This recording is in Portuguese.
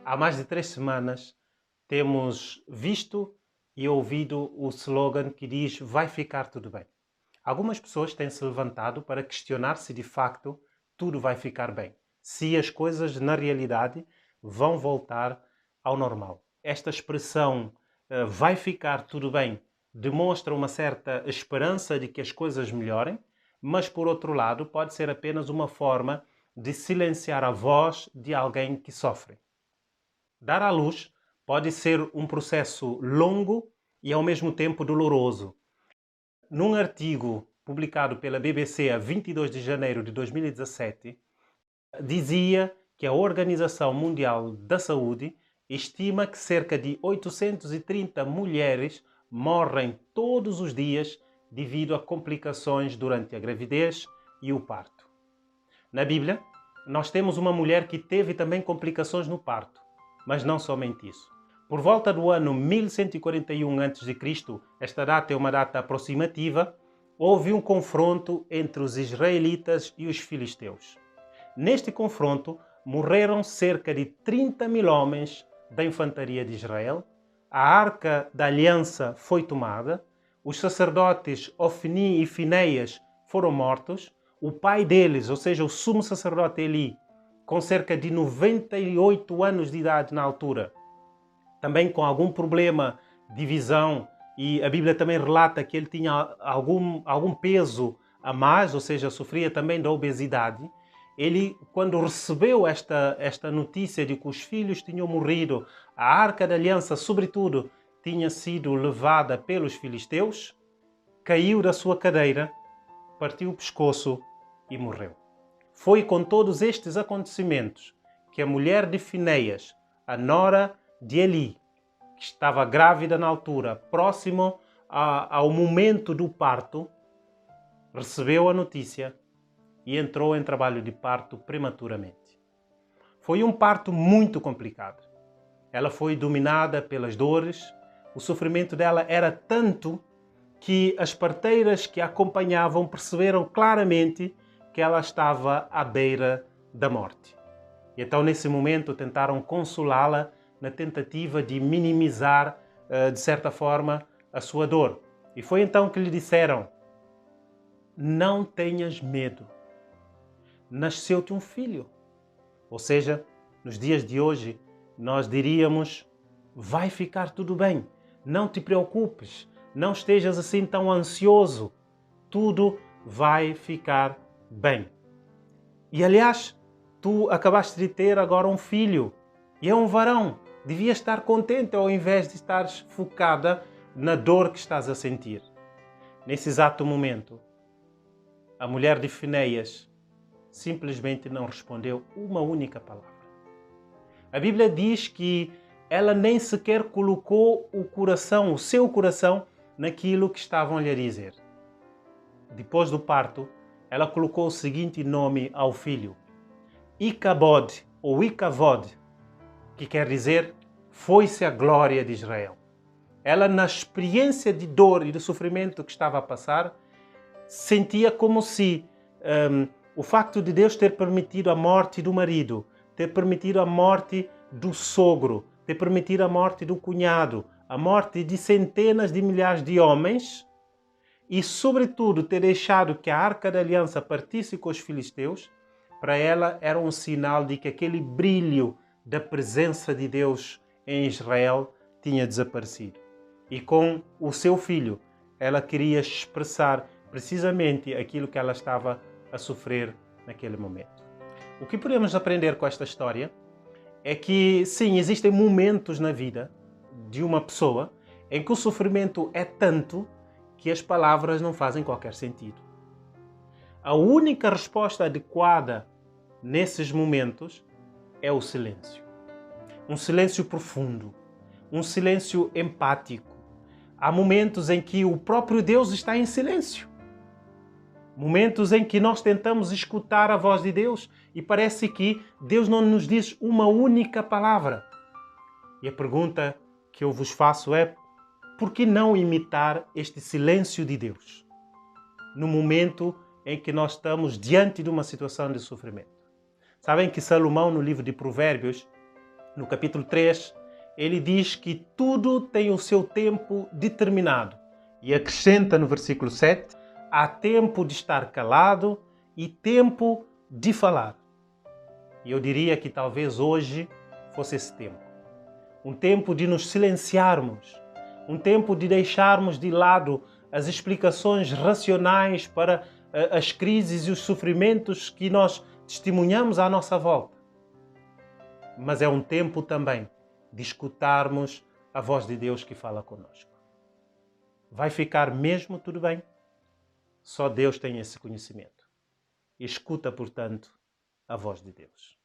Há mais de 3 semanas temos visto e ouvido o slogan que diz vai ficar tudo bem. Algumas pessoas têm se levantado para questionar se de facto tudo vai ficar bem, se as coisas na realidade vão voltar ao normal. Esta expressão vai ficar tudo bem demonstra uma certa esperança de que as coisas melhorem, mas por outro lado pode ser apenas uma forma de silenciar a voz de alguém que sofre. Dar à luz pode ser um processo longo e ao mesmo tempo doloroso. Num artigo publicado pela BBC a 22 de janeiro de 2017, dizia que a Organização Mundial da Saúde estima que cerca de 830 mulheres morrem todos os dias devido a complicações durante a gravidez e o parto. Na Bíblia, nós temos uma mulher que teve também complicações no parto, mas não somente isso. Por volta do ano 1141 a.C., esta data é uma data aproximativa, houve um confronto entre os israelitas e os filisteus. Neste confronto, morreram cerca de 30.000 homens da infantaria de Israel, a Arca da Aliança foi tomada, os sacerdotes Ofni e Finéias foram mortos, o pai deles, ou seja, o sumo sacerdote Eli, com cerca de 98 anos de idade na altura, também com algum problema de visão, e a Bíblia também relata que ele tinha algum peso a mais, ou seja, sofria também da obesidade. Ele, quando recebeu esta notícia de que os filhos tinham morrido, a Arca da Aliança, sobretudo, tinha sido levada pelos filisteus, caiu da sua cadeira, partiu o pescoço e morreu. Foi com todos estes acontecimentos que a mulher de Finéias, a nora de Eli, que estava grávida na altura, próximo ao momento do parto, recebeu a notícia e entrou em trabalho de parto prematuramente. Foi um parto muito complicado. Ela foi dominada pelas dores, o sofrimento dela era tanto que as parteiras que a acompanhavam perceberam claramente que ela estava à beira da morte. E então, nesse momento, tentaram consolá-la na tentativa de minimizar, de certa forma, a sua dor. E foi então que lhe disseram: não tenhas medo, nasceu-te um filho. Ou seja, nos dias de hoje, nós diríamos: vai ficar tudo bem, não te preocupes, não estejas assim tão ansioso, tudo vai ficar bem. E aliás, tu acabaste de ter agora um filho, e é um varão, devias estar contente ao invés de estares focada na dor que estás a sentir. Nesse exato momento, a mulher de Finéias simplesmente não respondeu uma única palavra. A Bíblia diz que ela nem sequer colocou o seu coração, naquilo que estavam-lhe a dizer. Depois do parto, ela colocou o seguinte nome ao filho: Icabod, ou Icavod, que quer dizer foi-se a glória de Israel. Ela, na experiência de dor e de sofrimento que estava a passar, sentia como se o facto de Deus ter permitido a morte do marido, ter permitido a morte do sogro, ter permitido a morte do cunhado, a morte de centenas de milhares de homens e, sobretudo, ter deixado que a Arca da Aliança partisse com os filisteus, para ela era um sinal de que aquele brilho da presença de Deus em Israel tinha desaparecido. E com o seu filho, ela queria expressar precisamente aquilo que ela estava a sofrer naquele momento. O que podemos aprender com esta história é que, sim, existem momentos na vida de uma pessoa em que o sofrimento é tanto que as palavras não fazem qualquer sentido. A única resposta adequada nesses momentos é o silêncio. Um silêncio profundo, um silêncio empático. Há momentos em que o próprio Deus está em silêncio. Momentos em que nós tentamos escutar a voz de Deus e parece que Deus não nos diz uma única palavra. E a pergunta que eu vos faço é: por que não imitar este silêncio de Deus no momento em que nós estamos diante de uma situação de sofrimento? Sabem que Salomão, no livro de Provérbios, No capítulo 3, ele diz que tudo tem o seu tempo determinado. E acrescenta no versículo 7, há tempo de estar calado e tempo de falar. E eu diria que talvez hoje fosse esse tempo. Um tempo de nos silenciarmos. Um tempo de deixarmos de lado as explicações racionais para as crises e os sofrimentos que nós testemunhamos à nossa volta. Mas é um tempo também de escutarmos a voz de Deus que fala conosco. Vai ficar mesmo tudo bem? Só Deus tem esse conhecimento. Escuta, portanto, a voz de Deus.